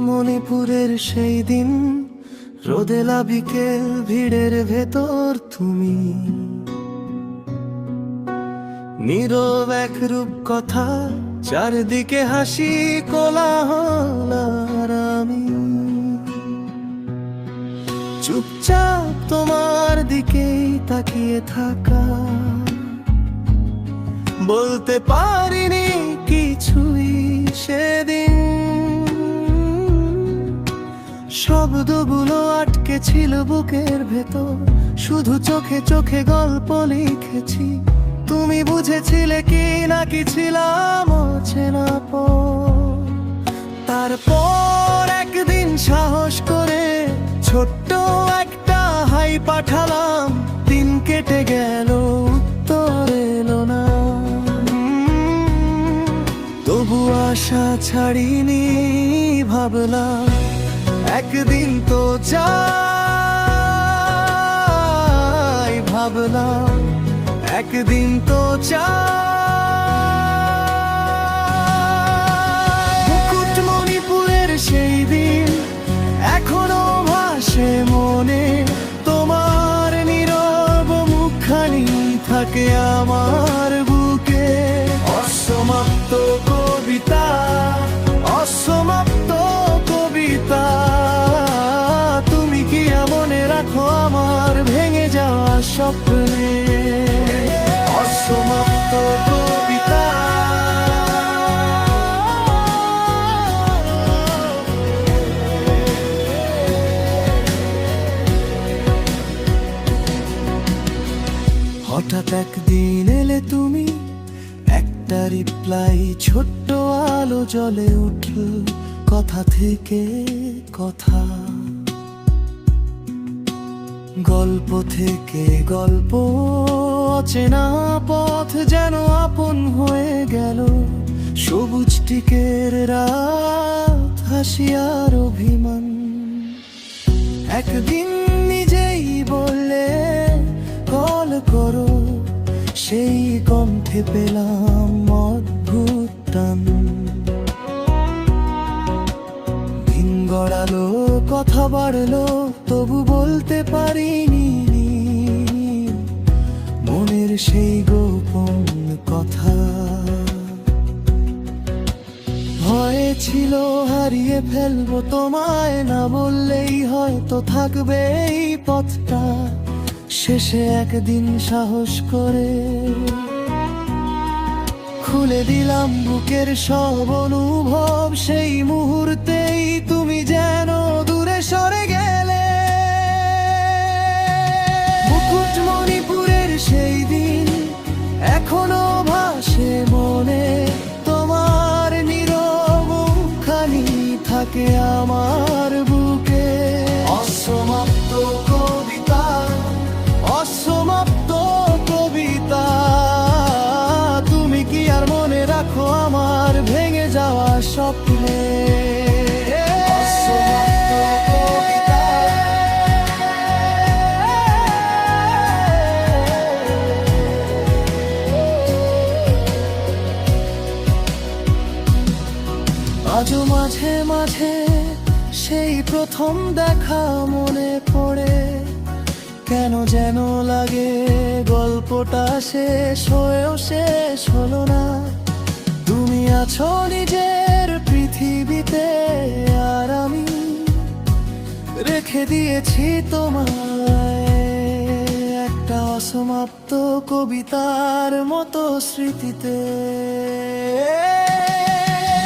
মণিপুরের সেই দিন, রোদেলা বিকেল, ভিড়ের ভেতর তুমি, নীরব এক রূপ কথা, চারদিকে হাসি কোলাহল, আর আমি চুপচাপ তোমার দিকেই তাকিয়ে থাকা, বলতে পারিনি কিছুই সেদিন। শব্দগুলো আটকে ছিল বুকের ভেতর, শুধু চোখে চোখে গল্প লিখেছি। তুমি বুঝেছিলে কি নাকি ছিলাম অচেনা পথ। তারপর একদিন সাহস করে ছোট্ট একটা হাই পাঠালাম, দিন কেটে গেল, উত্তর এলো না। তবু আশা ছাড়িনি, ভাবলাম একদিন তো চাই, ভাবলাম একদিন তো চাই। মুকুটমণিপুরের সেই দিন এখনো ভাসে মনে, তোমার নীরব মুখখানি থাকে আমার বুকে। অসমাপ্ত কবিতা, অসমাপ্ত কবিতা, তুমি কি মনে রাখো আমার ভেঙে যাওয়া স্বপ্নে। অসমাপ্ত কবিতা, হঠাৎ একদিন এলে তুমি, একটা রিপ্লাই, ছোট্ট আলো জ্বলে উঠল, কথা থেকে কথা, গল্প থেকে গল্প, অচেনা পথ যেন আপন হয়ে গেল। সবুজ টিকের রাত, হাসি আর অভিমান। একদিন নিজেই বললে কল করো, সেই কণ্ঠে পেলাম অদ্ভুত টান। দিন গড়ালো, কথা বাড়লো, তবু বলতে পারিনি মনের সেই গোপন কথা। ভয় ছিল হারিয়ে ফেলবো তোমায়, না বললেই হয়তো থাকবে এই পথটা। শেষে একদিন সাহস করে খুলে দিলাম বুকের সব অনুভব। সেই মুহূর্তেই তুমি যেন দূরে সরে গেলে। মুকুটমণিপুরের সেই দিন এখনো ভাসে মনে, তোমার নীরব মুখখানি থাকে আমার বুকে। অসমাপ্ত কবিতা, অসমাপ্ত কবিতা, তুমি কি আর মনে রাখো আমার ভেঙে যাওয়া স্বপ্নে। অসমাপ্ত কবিতা, আজও মাঝে মাঝে সেই প্রথম দেখা মনে পড়ে। কেন যেন লাগে গল্পটা শেষ হয়েও শেষ হলো না। তুমি আছো নিজের পৃথিবীতে, আর আমি রেখে দিয়েছি তোমায় একটা অসমাপ্ত কবিতার মতো স্মৃতিতে।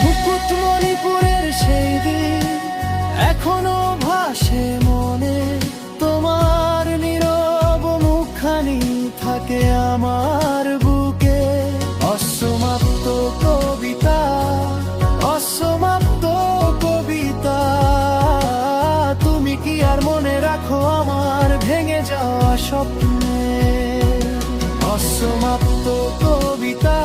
মুকুটমণিপুরের সেই দিন এখনো ভাসে মনে, তোমার নীরব মুখখানি থাকে আমার বুকে। অসমাপ্ত কবিতা, অসমাপ্ত কবিতা, তুমি কি আর মনে রাখো আমার ভেঙে যাওয়া স্বপ্নে। অসমাপ্ত কবিতা।